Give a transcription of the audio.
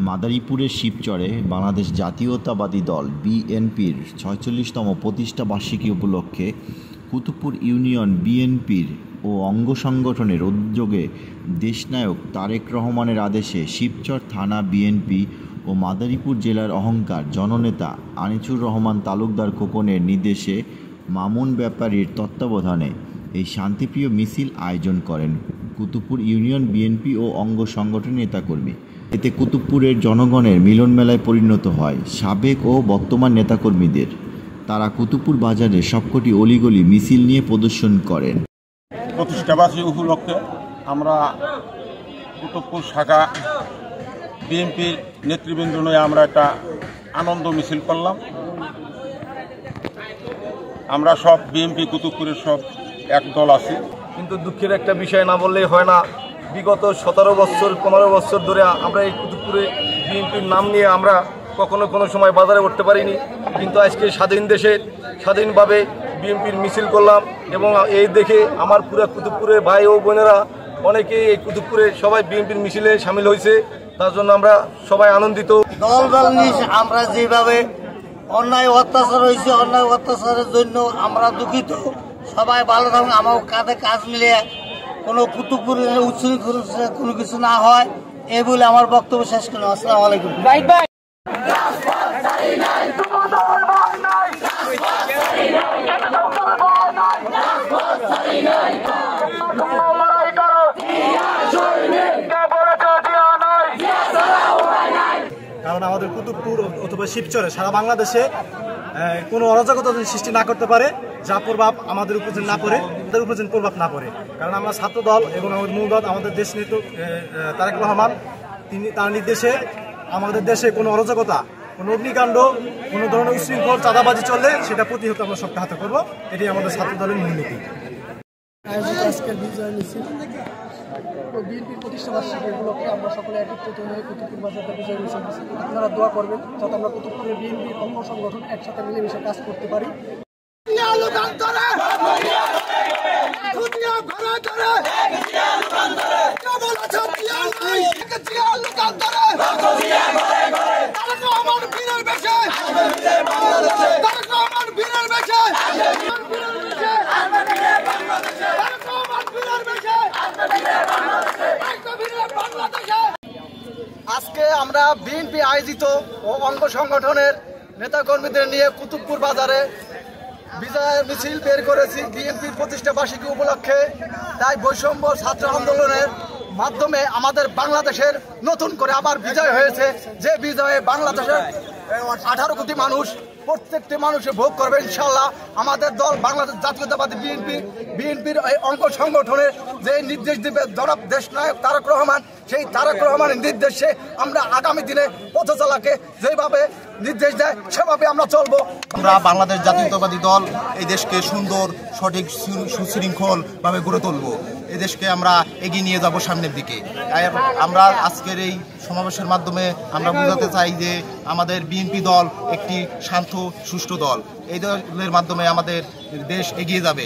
মাদারীপুরের শিবচরে বাংলাদেশ জাতীয়তাবাদী দল বিএনপির ৪৬তম প্রতিষ্ঠা বার্ষিকী উপলক্ষে কুতুবপুর ইউনিয়ন বিএনপির ও অঙ্গ সংগঠনের উদ্যোগে দেশনায়ক তারেক রহমানের আদেশে শিবচর থানা বিএনপি ও মাদারীপুর জেলার অহংকার জননেতা আনিছুর রহমান তালুকদার খোকনের নির্দেশে মামুন ব্যাপারীর তত্ত্বাবধানে এই শান্তিপ্রিয় মিছিল আয়োজন করেন কুতুবপুর ইউনিয়ন বিএনপি ও অঙ্গ সংগঠনের নেতাকর্মী। এতে কুতুবপুরের জনগণের মিলনমেলায় পরিণত হয় সাবেক ও বর্তমান নেতাকর্মীদের। তারা কুতুবপুর বাজারে সবকটি অলিগলি মিছিল নিয়ে প্রদর্শন করেন। প্রতিষ্ঠাবার্ষিকী উপলক্ষে আমরা কুতুবপুর শাখা বিএনপির নেতৃবৃন্দ নিয়ে আমরা একটা আনন্দ মিছিল করলাম। আমরা সব বিএনপি কুতুবপুরের সব এক দল আছি, কিন্তু দুঃখের একটা বিষয় না বললেই হয় না। বিগত 17 বছর 15 বছর ধরে আমরা এই কুতুবপুরে বিএনপির নাম নিয়ে আমরা কখনো কোনো সময় বাজারে উঠতে পারিনি, কিন্তু আজকে স্বাধীন দেশে স্বাধীনভাবে বিএনপির মিছিল করলাম এবং এই দেখে আমার পুরো কুতুবপুরের ভাই ও বোনেরা অনেকেই এই কুতুবপুরে সবাই বিএনপির মিছিলে সামিল হয়েছে। তার জন্য আমরা সবাই আনন্দিত। দল নিয়ে আমরা যেভাবে অন্যায় অত্যাচার হয়েছে, অন্যায় অত্যাচারের জন্য আমরা দুঃখিত। সবাই ভালো থাকুন, আমার কাঁধে কাজ মিলে কোনো কুতুবপুরের উচ্ছৃঙ্খল কোনো কিছু না হয়, এই বলে আমার বক্তব্য শেষ করলাম। আসসালামু আলাইকুম। কারণ আমাদের কুতুবপুর অথবা শিবচরে সারা বাংলাদেশে কোনো অরাজকতা সৃষ্টি না করতে পারে, যা প্রভাব আমাদের উপর না পড়ে, তাদের উপর প্রভাব না পড়ে। কারণ আমরা ছাত্র দল এবং আমাদের মূল দল আমাদের দেশ নেতা তারেক রহমান, তিনি তার নির্দেশে আমাদের দেশে কোনো অরাজকতা, কোনো অগ্নিকাণ্ড, কোনো ধরনের উশৃঙ্খল চাঁদাবাজি চললে সেটা প্রতিহত আমরা সপ্তাহাত করবো। এটি আমাদের ছাত্র দলের মূলনীতি। আজকের বিজয় মিছিল ও বিএনপির প্রতিষ্ঠা বার্ষিকী উপলক্ষে আমরা সকলে একত্রিত হয়ে কুতুবপুর বাজারে বিজয় মিছিল দিচ্ছি। আপনারা দোয়া করবেন যাতে আমরা কুতুবপুরের বিএনপির অঙ্গ সংগঠন একসাথে মিলেমিশে কাজ করতে পারি। আজকে আমরা বিএনপি আয়োজিত ও অঙ্গ সংগঠনের নেতাকর্মীদের নিয়ে কুতুবপুর বাজারে বিজয় মিছিল বের করেছি বিএনপির প্রতিষ্ঠা বার্ষিকী উপলক্ষে। তাই বৈষম্য ছাত্র আন্দোলনের মাধ্যমে আমাদের বাংলাদেশের নতুন করে আবার বিজয় হয়েছে, যে বিজয়ে বাংলাদেশের 18 কোটি মানুষ, প্রত্যেকটি মানুষে ভোগ করবে ইনশাল্লাহ। আমাদের দল বাংলাদেশ জাতীয়তাবাদী বিএনপির এই অঙ্গ সংগঠনে যে নির্দেশ দিবে জনাব দেশনায়ক তারেক রহমান, সেই তারেক রহমানের নির্দেশে আমরা আগামী দিনে পথচলাকে যেভাবে নির্দেশ দেয় সেভাবে আমরা চলবো। আমরা বাংলাদেশ জাতীয়তাবাদী দল এই দেশকে সুন্দর, সঠিক, সুশৃঙ্খলভাবে গড়ে তুলব। এই দেশকে আমরা এগিয়ে নিয়ে যাব সামনের দিকে। আমরা আজকের এই সমাবেশের মাধ্যমে আমরা বোঝাতে চাই যে আমাদের বিএনপি দল একটি শান্ত সুষ্ঠু দল। এই দলের মাধ্যমে আমাদের দেশ এগিয়ে যাবে।